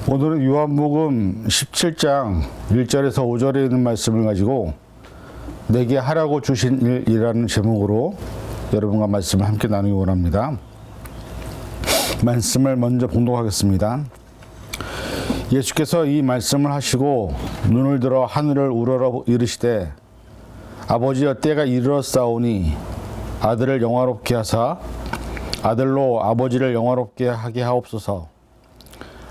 오늘은 요한복음 17장 1절에서 5절에 있는 말씀을 가지고 내게 하라고 주신 일이라는 제목으로 여러분과 말씀을 함께 나누기 원합니다. 말씀을 먼저 봉독하겠습니다. 예수께서 이 말씀을 하시고 눈을 들어 하늘을 우러러 이르시되 아버지여 때가 이르렀사오니 아들을 영화롭게 하사 아들로 아버지를 영화롭게 하게 하옵소서.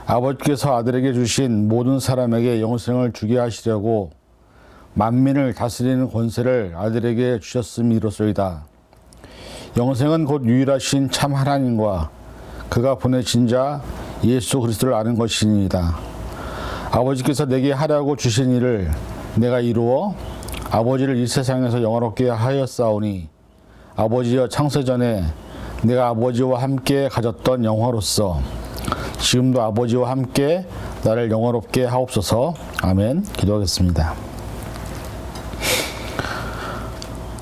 아버지께서 아들에게 주신 모든 사람에게 영생을 주게 하시려고 만민을 다스리는 권세를 아들에게 주셨음이로소이다. 영생은 곧 유일하신 참 하나님과 그가 보내신 자 예수 그리스도를 아는 것이니이다. 아버지께서 내게 하라고 주신 일을 내가 이루어 아버지를 이 세상에서 영화롭게 하였사오니 아버지여 창세전에 내가 아버지와 함께 가졌던 영화로서 지금도 아버지와 함께 나를 영화롭게 하옵소서. 아멘. 기도하겠습니다.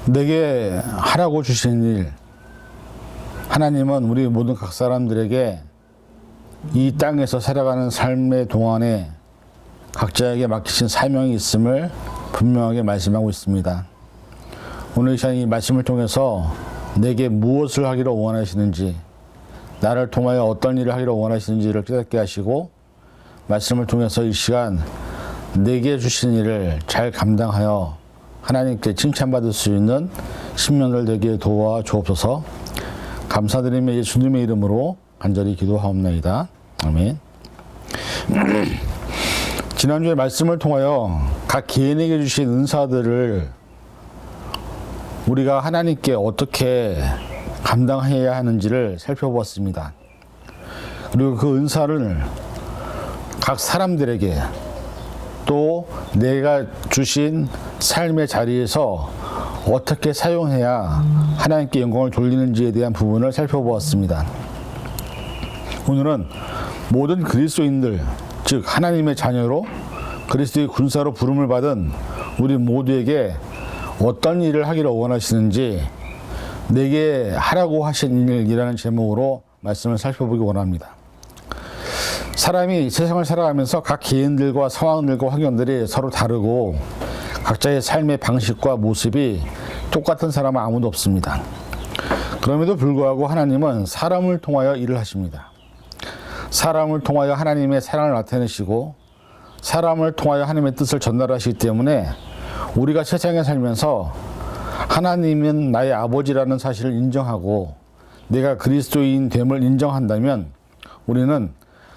내게 하라고 주신 일, 하나님은 우리 모든 각 사람들에게 이 땅에서 살아가는 삶의 동안에 각자에게 맡기신 사명이 있음을 분명하게 말씀하고 있습니다. 오늘 이 시간 이 말씀을 통해서 내게 무엇을 하기를 원하시는지, 나를 통하여 어떤 일을 하기를 원하시는지를 깨닫게 하시고 말씀을 통해서 이 시간 내게 주신 일을 잘 감당하여 하나님께 칭찬받을 수 있는 신명들 되게 도와 주옵소서. 감사드리며 예수님의 이름으로 간절히 기도하옵나이다. 아멘. 지난주에 말씀을 통하여 각 개인에게 주신 은사들을 우리가 하나님께 어떻게 감당해야 하는지를 살펴보았습니다. 그리고 그 은사를 각 사람들에게 또 내가 주신 삶의 자리에서 어떻게 사용해야 하나님께 영광을 돌리는지에 대한 부분을 살펴보았습니다. 오늘은 모든 그리스도인들, 즉 하나님의 자녀로 그리스도의 군사로 부름을 받은 우리 모두에게 어떤 일을 하기를 원하시는지 내게 하라고 하신 일이라는 제목으로 말씀을 살펴보기 원합니다. 사람이 세상을 살아가면서 각 개인들과 상황들과 환경들이 서로 다르고 각자의 삶의 방식과 모습이 똑같은 사람은 아무도 없습니다. 그럼에도 불구하고 하나님은 사람을 통하여 일을 하십니다. 사람을 통하여 하나님의 사랑을 나타내시고 사람을 통하여 하나님의 뜻을 전달하시기 때문에 우리가 세상에 살면서 하나님은 나의 아버지라는 사실을 인정하고 내가 그리스도인 됨을 인정한다면 우리는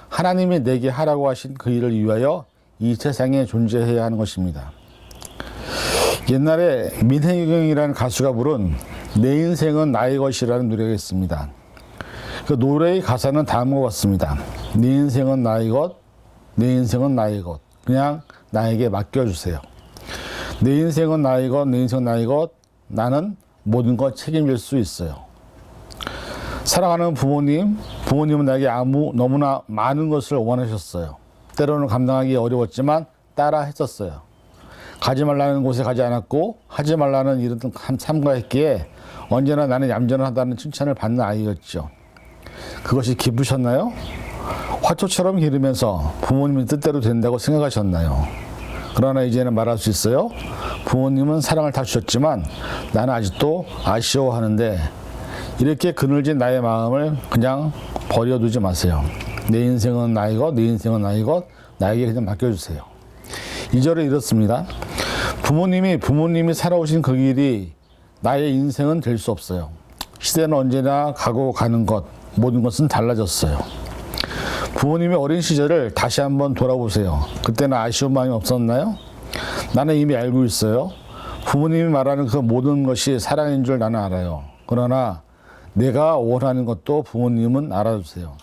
하나님이 내게 하라고 하신 그 일을 위하여 이 세상에 존재해야 하는 것입니다. 옛날에 민혜경이라는 가수가 부른 내 인생은 나의 것이라는 노래가 있습니다. 그 노래의 가사는 다음과 같습니다. 내 인생은 나의 것, 내 인생은 나의 것. 그냥 나에게 맡겨주세요. 내 인생은 나의 것, 내 인생은 나의 것. 나는 모든 것 책임질 수 있어요. 사랑하는 부모님은 나에게 너무나 많은 것을 원하셨어요. 때로는 감당하기 어려웠지만 따라 했었어요. 가지 말라는 곳에 가지 않았고 하지 말라는 일은 삼가했기에 언제나 나는 얌전하다는 칭찬을 받는 아이였죠. 그것이 기쁘셨나요? 화초처럼 기르면서 부모님의 뜻대로 된다고 생각하셨나요? 그러나 이제는 말할 수 있어요. 부모님은 사랑을 다 주셨지만 나는 아직도 아쉬워하는데 이렇게 그늘진 나의 마음을 그냥 버려두지 마세요. 내 인생은 나의 것, 내 인생은 나의 것, 나에게 그냥 맡겨주세요. 2절에 이렇습니다. 부모님이 살아오신 그 길이 나의 인생은 될 수 없어요. 시대는 언제나 가고 가는 것, 모든 것은 달라졌어요. 부모님의 어린 시절을 다시 한번 돌아보세요. 그때는 아쉬운 마음이 없었나요? 나는 이미 알고 있어요. 부모님이 말하는 그 모든 것이 사랑인 줄 나는 알아요. 그러나 내가 원하는 것도 부모님은 알아주세요.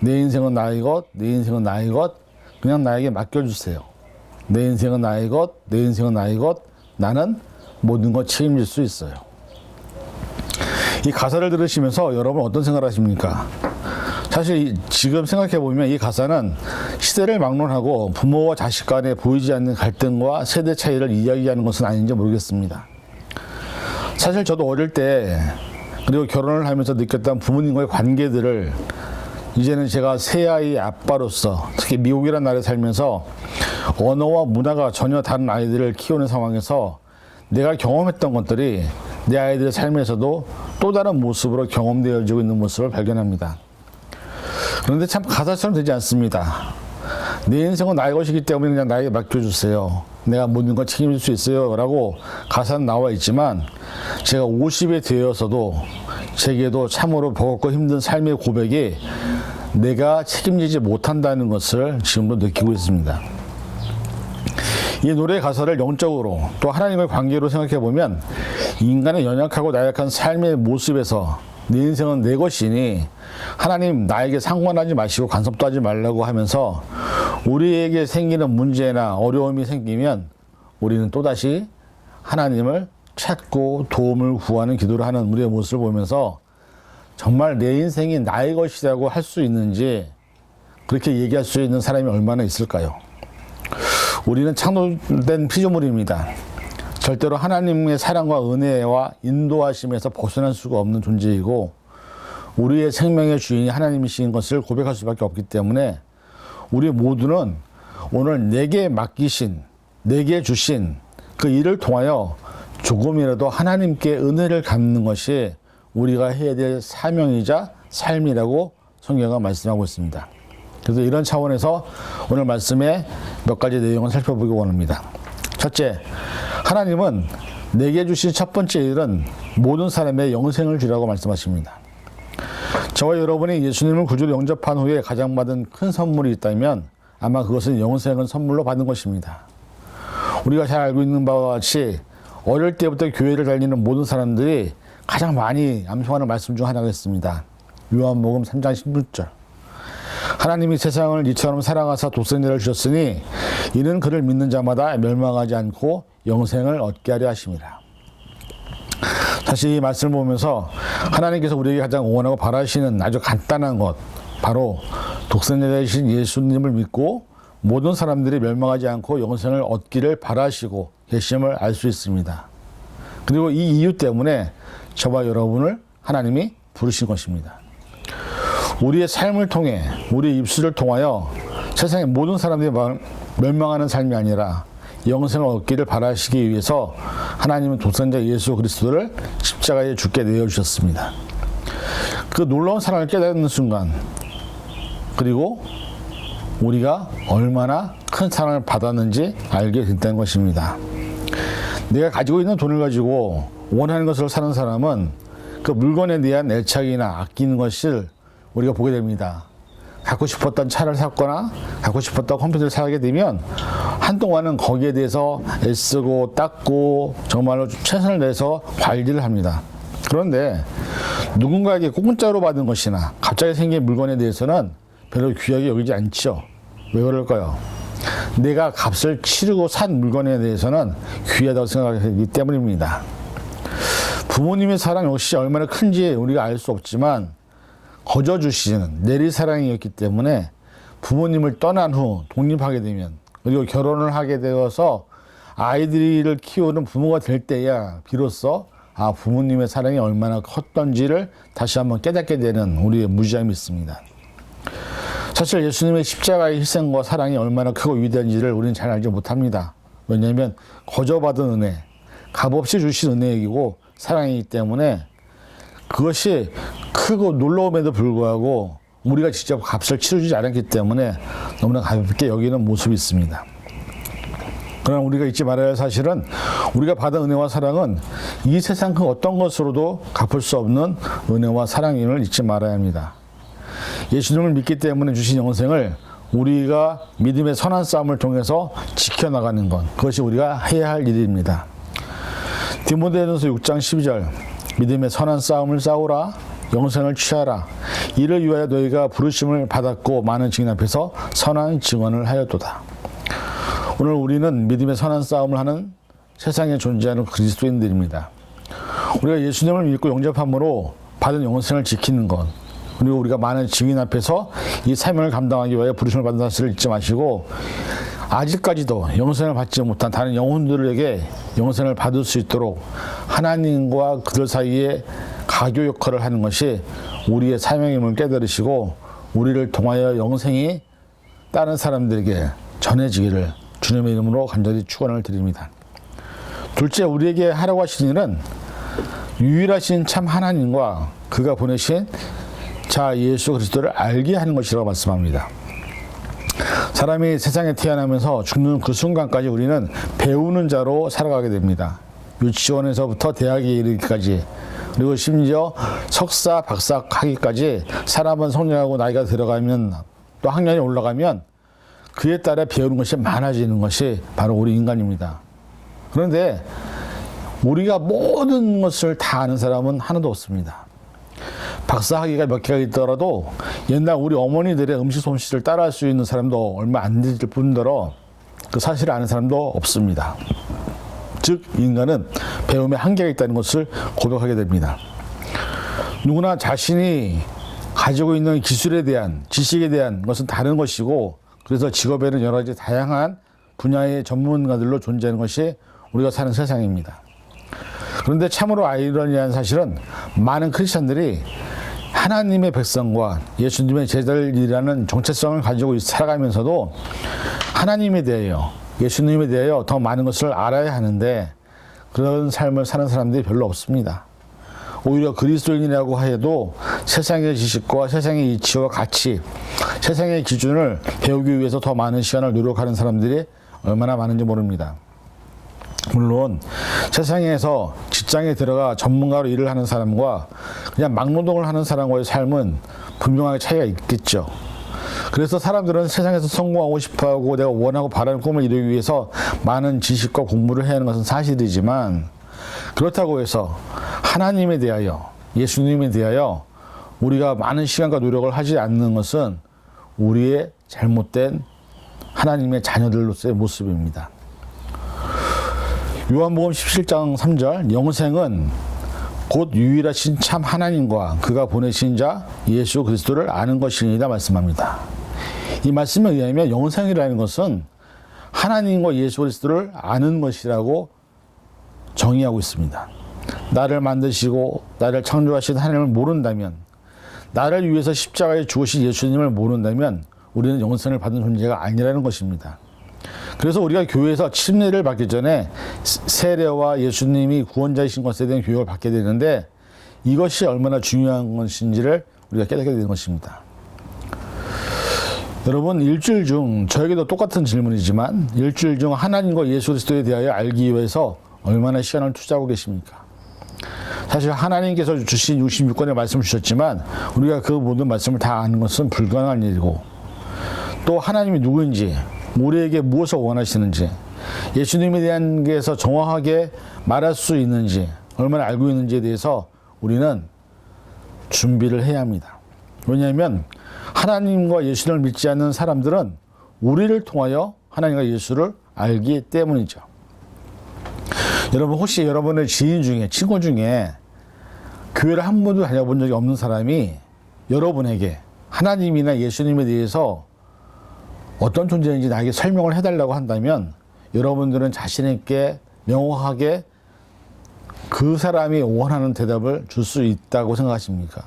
내 인생은 나의 것, 내 인생은 나의 것, 그냥 나에게 맡겨주세요. 내 인생은 나의 것, 내 인생은 나의 것, 나는 모든 것 책임질 수 있어요. 이 가사를 들으시면서 여러분 어떤 생각을 하십니까? 사실 지금 생각해보면 이 가사는 시대를 막론하고 부모와 자식 간에 보이지 않는 갈등과 세대 차이를 이야기하는 것은 아닌지 모르겠습니다. 사실 저도 어릴 때 그리고 결혼을 하면서 느꼈던 부모님과의 관계들을 이제는 제가 새 아이 아빠로서 특히 미국이라는 나라에 살면서 언어와 문화가 전혀 다른 아이들을 키우는 상황에서 내가 경험했던 것들이 내 아이들의 삶에서도 또 다른 모습으로 경험되어지고 있는 모습을 발견합니다. 그런데 참 가사처럼 되지 않습니다. 내 인생은 나의 것이기 때문에 그냥 나에게 맡겨주세요. 내가 모든 걸 책임질 수 있어요. 라고 가사는 나와 있지만 제가 50에 되어서도 제게도 참으로 버겁고 힘든 삶의 고백이 내가 책임지지 못한다는 것을 지금도 느끼고 있습니다. 이 노래의 가사를 영적으로 또 하나님의 관계로 생각해 보면 인간의 연약하고 나약한 삶의 모습에서 내 인생은 내 것이니 하나님 나에게 상관하지 마시고 간섭도 하지 말라고 하면서 우리에게 생기는 문제나 어려움이 생기면 우리는 또다시 하나님을 찾고 도움을 구하는 기도를 하는 우리의 모습을 보면서 정말 내 인생이 나의 것이라고 할 수 있는지 그렇게 얘기할 수 있는 사람이 얼마나 있을까요? 우리는 창조된 피조물입니다. 절대로 하나님의 사랑과 은혜와 인도하심에서 벗어날 수가 없는 존재이고 우리의 생명의 주인이 하나님이신 것을 고백할 수밖에 없기 때문에 우리 모두는 오늘 내게 맡기신, 내게 주신 그 일을 통하여 조금이라도 하나님께 은혜를 갚는 것이 우리가 해야 될 사명이자 삶이라고 성경은 말씀하고 있습니다. 그래서 이런 차원에서 오늘 말씀의 몇 가지 내용을 살펴보기 원합니다. 첫째, 하나님은 내게 주신 첫 번째 일은 모든 사람의 영생을 주라고 말씀하십니다. 저와 여러분이 예수님을 구주로 영접한 후에 가장 받은 큰 선물이 있다면 아마 그것은 영생을 선물로 받은 것입니다. 우리가 잘 알고 있는 바와 같이 어릴 때부터 교회를 다니는 모든 사람들이 가장 많이 암송하는 말씀 중 하나가 있습니다. 요한복음 3장 16절. 하나님이 세상을 이처럼 사랑하사 독생자를 주셨으니 이는 그를 믿는 자마다 멸망하지 않고 영생을 얻게 하려 하심이라. 사실 이 말씀을 보면서 하나님께서 우리에게 가장 원하고 바라시는 아주 간단한 것, 바로 독생자이신 예수님을 믿고 모든 사람들이 멸망하지 않고 영생을 얻기를 바라시고 계심을 알 수 있습니다. 그리고 이 이유 때문에 저와 여러분을 하나님이 부르신 것입니다. 우리의 삶을 통해, 우리의 입술을 통하여 세상의 모든 사람들이 멸망하는 삶이 아니라 영생을 얻기를 바라시기 위해서 하나님은 독생자 예수 그리스도를 십자가에 죽게 내어주셨습니다. 그 놀라운 사랑을 깨닫는 순간, 그리고 우리가 얼마나 큰 사랑을 받았는지 알게 됐다는 것입니다. 내가 가지고 있는 돈을 가지고 원하는 것을 사는 사람은 그 물건에 대한 애착이나 아끼는 것을 우리가 보게 됩니다. 갖고 싶었던 차를 샀거나 갖고 싶었던 컴퓨터를 사게 되면 한동안은 거기에 대해서 애쓰고 닦고 정말로 최선을 다해서 관리를 합니다. 그런데 누군가에게 공짜로 받은 것이나 갑자기 생긴 물건에 대해서는 별로 귀하게 여기지 않죠. 왜 그럴까요? 내가 값을 치르고 산 물건에 대해서는 귀하다고 생각하기 때문입니다. 부모님의 사랑 역시 얼마나 큰지 우리가 알 수 없지만 거저 주시는 내리사랑이었기 때문에 부모님을 떠난 후 독립하게 되면, 그리고 결혼을 하게 되어서 아이들을 키우는 부모가 될 때야 비로소 부모님의 사랑이 얼마나 컸던지를 다시 한번 깨닫게 되는 우리의 무지함이 있습니다. 사실 예수님의 십자가의 희생과 사랑이 얼마나 크고 위대한지를 우리는 잘 알지 못합니다. 왜냐하면 거저 받은 은혜, 값없이 주신 은혜이고 사랑이기 때문에 그것이 크고 놀라움에도 불구하고 우리가 직접 값을 치르지 않았기 때문에 너무나 가볍게 여기는 모습이 있습니다. 그러나 우리가 잊지 말아야 할 사실은 우리가 받은 은혜와 사랑은 이 세상 그 어떤 것으로도 갚을 수 없는 은혜와 사랑임을 잊지 말아야 합니다. 예수님을 믿기 때문에 주신 영생을 우리가 믿음의 선한 싸움을 통해서 지켜나가는 것, 그것이 우리가 해야 할 일입니다. 디모데전서 6장 12절, 믿음의 선한 싸움을 싸우라, 영생을 취하라. 이를 위하여 너희가 부르심을 받았고 많은 증인 앞에서 선한 증언을 하였도다. 오늘 우리는 믿음의 선한 싸움을 하는 세상에 존재하는 그리스도인들입니다. 우리가 예수님을 믿고 영접함으로 받은 영생을 지키는 것, 그리고 우리가 많은 증인 앞에서 이 사명을 감당하기 위하여 부르심을 받은 사실을 잊지 마시고, 아직까지도 영생을 받지 못한 다른 영혼들에게 영생을 받을 수 있도록 하나님과 그들 사이에 가교 역할을 하는 것이 우리의 사명임을 깨달으시고 우리를 통하여 영생이 다른 사람들에게 전해지기를 주님의 이름으로 간절히 축원을 드립니다. 둘째, 우리에게 하라고 하신 일은 유일하신 참 하나님과 그가 보내신 자 예수 그리스도를 알게 하는 것이라고 말씀합니다. 사람이 세상에 태어나면서 죽는 그 순간까지 우리는 배우는 자로 살아가게 됩니다. 유치원에서부터 대학에 이르기까지, 그리고 심지어 석사, 박사 하기까지 사람은 성장하고 나이가 들어가면, 또 학년이 올라가면 그에 따라 배우는 것이 많아지는 것이 바로 우리 인간입니다. 그런데 우리가 모든 것을 다 아는 사람은 하나도 없습니다. 박사 학위가 몇 개가 있더라도 옛날 우리 어머니들의 음식 솜씨를 따라할 수 있는 사람도 얼마 안 될 뿐더러 그 사실을 아는 사람도 없습니다. 즉 인간은 배움에 한계가 있다는 것을 고백하게 됩니다. 누구나 자신이 가지고 있는 기술에 대한, 지식에 대한 것은 다른 것이고, 그래서 직업에는 여러 가지 다양한 분야의 전문가들로 존재하는 것이 우리가 사는 세상입니다. 그런데 참으로 아이러니한 사실은 많은 크리스천들이 하나님의 백성과 예수님의 제자들이라는 정체성을 가지고 살아가면서도 하나님에 대하여, 예수님에 대하여 더 많은 것을 알아야 하는데 그런 삶을 사는 사람들이 별로 없습니다. 오히려 그리스도인이라고 해도 세상의 지식과 세상의 이치와 가치, 세상의 기준을 배우기 위해서 더 많은 시간을 노력하는 사람들이 얼마나 많은지 모릅니다. 물론 세상에서 직장에 들어가 전문가로 일을 하는 사람과 그냥 막노동을 하는 사람과의 삶은 분명하게 차이가 있겠죠. 그래서 사람들은 세상에서 성공하고 싶어하고 내가 원하고 바라는 꿈을 이루기 위해서 많은 지식과 공부를 해야 하는 것은 사실이지만, 그렇다고 해서 하나님에 대하여, 예수님에 대하여 우리가 많은 시간과 노력을 하지 않는 것은 우리의 잘못된 하나님의 자녀들로서의 모습입니다. 요한복음 17장 3절, 영생은 곧 유일하신 참 하나님과 그가 보내신 자 예수 그리스도를 아는 것이니라 말씀합니다. 이 말씀에 의하면 영생이라는 것은 하나님과 예수 그리스도를 아는 것이라고 정의하고 있습니다. 나를 만드시고 나를 창조하신 하나님을 모른다면, 나를 위해서 십자가에 죽으신 예수님을 모른다면 우리는 영생을 받은 존재가 아니라는 것입니다. 그래서 우리가 교회에서 침례를 받기 전에 세례와 예수님이 구원자이신 것에 대한 교육을 받게 되는데, 이것이 얼마나 중요한 것인지를 우리가 깨닫게 되는 것입니다. 여러분, 일주일 중, 저에게도 똑같은 질문이지만 일주일 중 하나님과 예수 그리스도에 대하여 알기 위해서 얼마나 시간을 투자하고 계십니까? 사실 하나님께서 주신 66권의 말씀을 주셨지만 우리가 그 모든 말씀을 다 아는 것은 불가능한 일이고, 또 하나님이 누구인지, 우리에게 무엇을 원하시는지, 예수님에 대한 게서 정확하게 말할 수 있는지, 얼마나 알고 있는지에 대해서 우리는 준비를 해야 합니다. 왜냐하면 하나님과 예수를 믿지 않는 사람들은 우리를 통하여 하나님과 예수를 알기 때문이죠. 여러분, 혹시 여러분의 지인 중에, 친구 중에 교회를 한 번도 다녀본 적이 없는 사람이 여러분에게 하나님이나 예수님에 대해서 어떤 존재인지 나에게 설명을 해달라고 한다면 여러분들은 자신 있게 명확하게 그 사람이 원하는 대답을 줄 수 있다고 생각하십니까?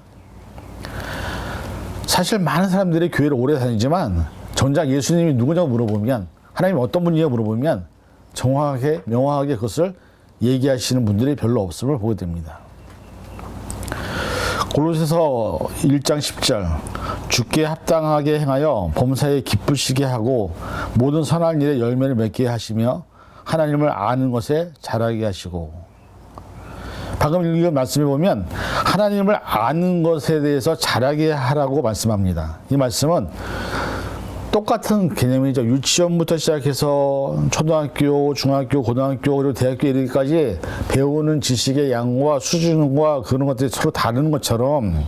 사실 많은 사람들이 교회를 오래 다니지만 정작 예수님이 누구냐고 물어보면, 하나님 어떤 분이냐고 물어보면 정확하게 명확하게 그것을 얘기하시는 분들이 별로 없음을 보게 됩니다. 골로새서 1장 10절, 주께 합당하게 행하여 범사에 기쁘시게 하고 모든 선한 일에 열매를 맺게 하시며 하나님을 아는 것에 자라게 하시고. 방금 읽은 말씀에 보면 하나님을 아는 것에 대해서 자라게 하라고 말씀합니다. 이 말씀은 똑같은 개념이죠. 유치원부터 시작해서 초등학교, 중학교, 고등학교, 그리고 대학교 이르기까지 배우는 지식의 양과 수준과 그런 것들이 서로 다른 것처럼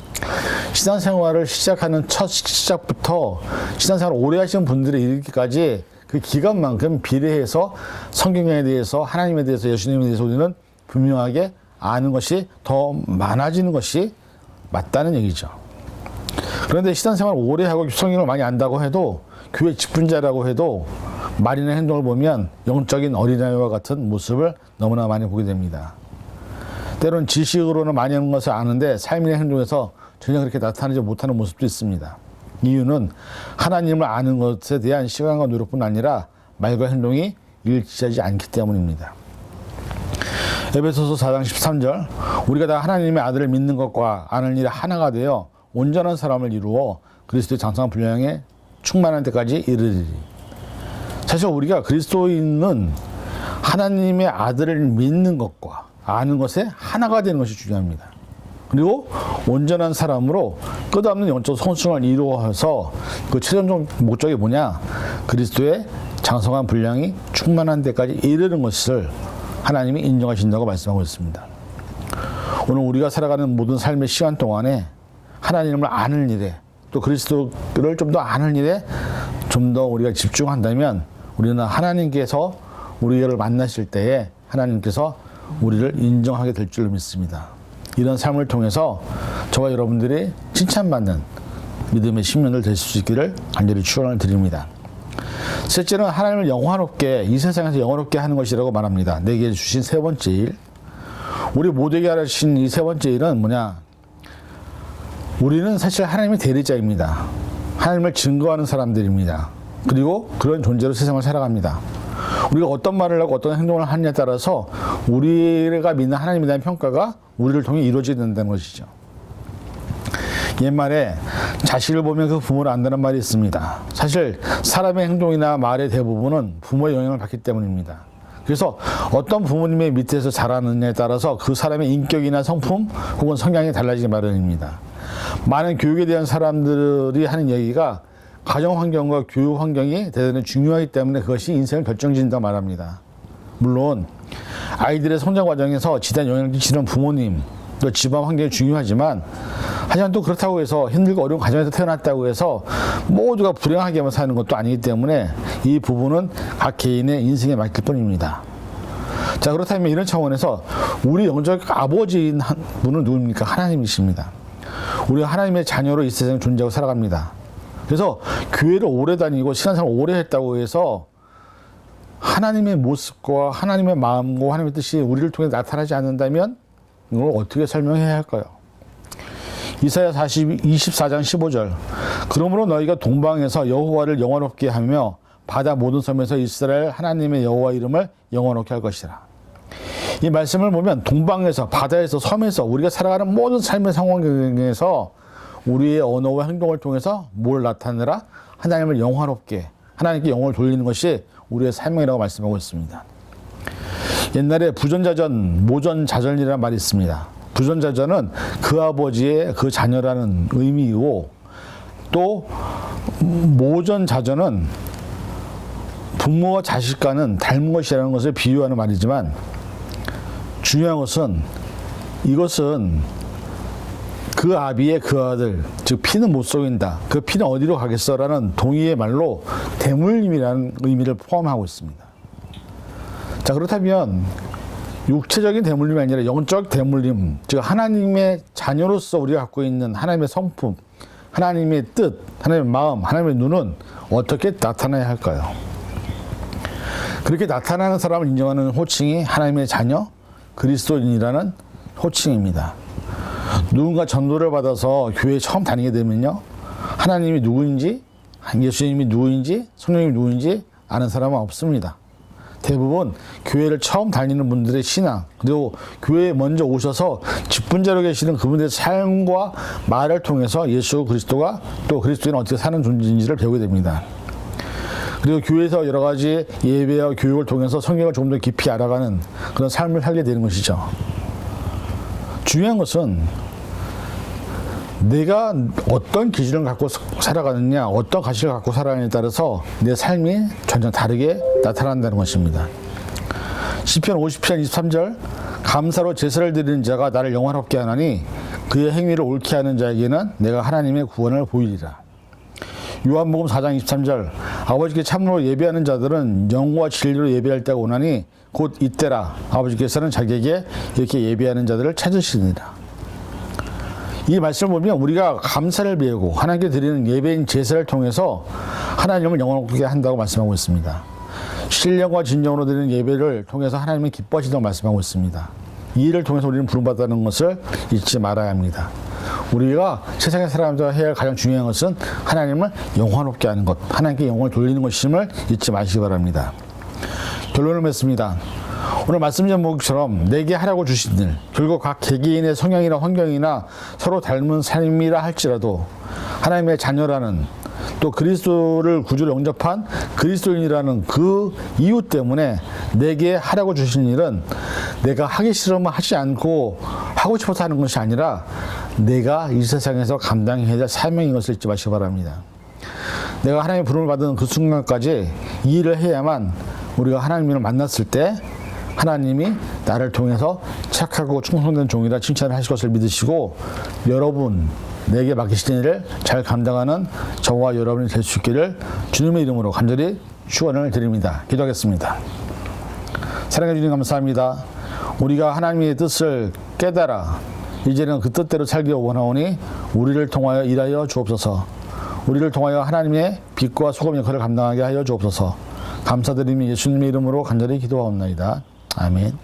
신앙생활을 시작하는 첫 시작부터 신앙생활을 오래 하시는 분들이 이르기까지 그 기간만큼 비례해서 성경에 대해서, 하나님에 대해서, 예수님에 대해서 우리는 분명하게 아는 것이 더 많아지는 것이 맞다는 얘기죠. 그런데 신앙생활을 오래 하고 성경을 많이 안다고 해도, 교회 직분자라고 해도 말이나 행동을 보면 영적인 어린아이와 같은 모습을 너무나 많이 보게 됩니다. 때로는 지식으로는 많이 하는 것을 아는데 삶이나 행동에서 전혀 그렇게 나타나지 못하는 모습도 있습니다. 이유는 하나님을 아는 것에 대한 시간과 노력뿐 아니라 말과 행동이 일치하지 않기 때문입니다. 에베소서 4장 13절 우리가 다 하나님의 아들을 믿는 것과 아는 일에 하나가 되어 온전한 사람을 이루어 그리스도의 장성한 분량에 충만한 데까지 이르리리. 사실 우리가 그리스도인은 하나님의 아들을 믿는 것과 아는 것에 하나가 되는 것이 중요합니다. 그리고 온전한 사람으로 끝없는 영적 성숙을 이루어서 그 최종적 목적이 뭐냐? 그리스도의 장성한 분량이 충만한 데까지 이르는 것을 하나님이 인정하신다고 말씀하고 있습니다. 오늘 우리가 살아가는 모든 삶의 시간 동안에 하나님을 아는 일에 또 그리스도를 좀 더 아는 일에 좀 더 우리가 집중한다면 우리는 하나님께서 우리를 만나실 때에 하나님께서 우리를 인정하게 될 줄로 믿습니다. 이런 삶을 통해서 저와 여러분들이 칭찬받는 믿음의 신면을 되실 수 있기를 간절히 축원을 드립니다. 셋째는 하나님을 영화롭게 이 세상에서 영화롭게 하는 것이라고 말합니다. 내게 주신 세 번째 일, 우리 모두에게 하신 이 세 번째 일은 뭐냐? 우리는 사실 하나님의 대리자입니다. 하나님을 증거하는 사람들입니다. 그리고 그런 존재로 세상을 살아갑니다. 우리가 어떤 말을 하고 어떤 행동을 하느냐에 따라서 우리가 믿는 하나님에 대한 평가가 우리를 통해 이루어지게 된다는 것이죠. 옛말에 자식을 보면 그 부모를 안다는 말이 있습니다. 사실 사람의 행동이나 말의 대부분은 부모의 영향을 받기 때문입니다. 그래서 어떤 부모님의 밑에서 자라느냐에 따라서 그 사람의 인격이나 성품 혹은 성향이 달라지기 마련입니다. 많은 교육에 대한 사람들이 하는 얘기가 가정 환경과 교육 환경이 대단히 중요하기 때문에 그것이 인생을 결정짓는다고 말합니다. 물론 아이들의 성장 과정에서 지대한 영향을 끼치는 부모님, 또 집안 환경이 중요하지만 하지만 또 그렇다고 해서 힘들고 어려운 가정에서 태어났다고 해서 모두가 불행하게만 사는 것도 아니기 때문에 이 부분은 각 개인의 인생에 맡길 뿐입니다. 자, 그렇다면 이런 차원에서 우리 영적 아버지인 분은 누굽니까? 하나님이십니다. 우리가 하나님의 자녀로 이 세상에 존재하고 살아갑니다. 그래서 교회를 오래 다니고 신앙생활을 오래 했다고 해서 하나님의 모습과 하나님의 마음과 하나님의 뜻이 우리를 통해 나타나지 않는다면 이걸 어떻게 설명해야 할까요? 이사야 24장 15절 그러므로 너희가 동방에서 여호와를 영화롭게 하며 바다 모든 섬에서 이스라엘 하나님의 여호와 이름을 영화롭게 할 것이라. 이 말씀을 보면 동방에서 바다에서 섬에서 우리가 살아가는 모든 삶의 상황에서 우리의 언어와 행동을 통해서 뭘 나타내라? 하나님을 영화롭게 하나님께 영혼을 돌리는 것이 우리의 삶이라고 말씀하고 있습니다. 옛날에 부전자전, 모전자전이라는 말이 있습니다. 부전자전은 그 아버지의 그 자녀라는 의미이고 또 모전자전은 부모와 자식과는 닮은 것이라는 것을 비유하는 말이지만 중요한 것은 이것은 그 아비의 그 아들, 즉 피는 못 속인다. 그 피는 어디로 가겠어라는 동의의 말로 대물림이라는 의미를 포함하고 있습니다. 자, 그렇다면 육체적인 대물림이 아니라 영적 대물림, 즉 하나님의 자녀로서 우리가 갖고 있는 하나님의 성품, 하나님의 뜻, 하나님의 마음, 하나님의 눈은 어떻게 나타나야 할까요? 그렇게 나타나는 사람을 인정하는 호칭이 하나님의 자녀, 그리스도인이라는 호칭입니다. 누군가 전도를 받아서 교회에 처음 다니게 되면요, 하나님이 누구인지, 예수님이 누구인지, 성령님이 누구인지 아는 사람은 없습니다. 대부분 교회를 처음 다니는 분들의 신앙, 그리고 교회에 먼저 오셔서 직분자로 계시는 그분들의 삶과 말을 통해서 예수 그리스도가 또 그리스도인은 어떻게 사는 존재인지를 배우게 됩니다. 그리고 교회에서 여러 가지 예배와 교육을 통해서 성경을 조금 더 깊이 알아가는 그런 삶을 살게 되는 것이죠. 중요한 것은 내가 어떤 기준을 갖고 살아가느냐, 어떤 가치를 갖고 살아가느냐에 따라서 내 삶이 전혀 다르게 나타난다는 것입니다. 시편 50편 23절 감사로 제사를 드리는 자가 나를 영화롭게 하나니 그의 행위를 옳게 하는 자에게는 내가 하나님의 구원을 보이리라. 요한복음 4장 23절 아버지께 참으로 예배하는 자들은 영과 진리로 예배할 때가 오나니 곧 이때라. 아버지께서는 자기에게 이렇게 예배하는 자들을 찾으시니라. 이 말씀을 보면 우리가 감사를 배우고 하나님께 드리는 예배인 제사를 통해서 하나님을 영원하게 한다고 말씀하고 있습니다. 신령과 진정으로 드리는 예배를 통해서 하나님은 기뻐하신다고 말씀하고 있습니다. 이 일을 통해서 우리는 부름받았다는 것을 잊지 말아야 합니다. 우리가 세상의 사람들과 해야 할 가장 중요한 것은 하나님을 영화롭게 하는 것, 하나님께 영광을 돌리는 것임을 잊지 마시기 바랍니다. 결론을 맺습니다. 오늘 말씀 제목처럼 내게 하라고 주신 일, 결국 각 개개인의 성향이나 환경이나 서로 닮은 삶이라 할지라도 하나님의 자녀라는, 또 그리스도를 구주로 영접한 그리스도인이라는 그 이유 때문에 내게 하라고 주신 일은 내가 하기 싫으면 하지 않고 하고 싶어서 하는 것이 아니라 내가 이 세상에서 감당해야 될 사명인 것을 잊지 마시기 바랍니다. 내가 하나님의 부름을 받은 그 순간까지 이 일을 해야만 우리가 하나님을 만났을 때 하나님이 나를 통해서 착하고 충성된 종이라 칭찬을 하실 것을 믿으시고, 여러분 내게 맡기신 일을 잘 감당하는 저와 여러분이 될 수 있기를 주님의 이름으로 간절히 축원을 드립니다. 기도하겠습니다. 사랑해 주님 감사합니다. 우리가 하나님의 뜻을 깨달아 이제는 그 뜻대로 살기 원하오니 우리를 통하여 일하여 주옵소서. 우리를 통하여 하나님의 빛과 소금 역할을 감당하게 하여 주옵소서. 감사드리며 예수님의 이름으로 간절히 기도하옵나이다. 아멘.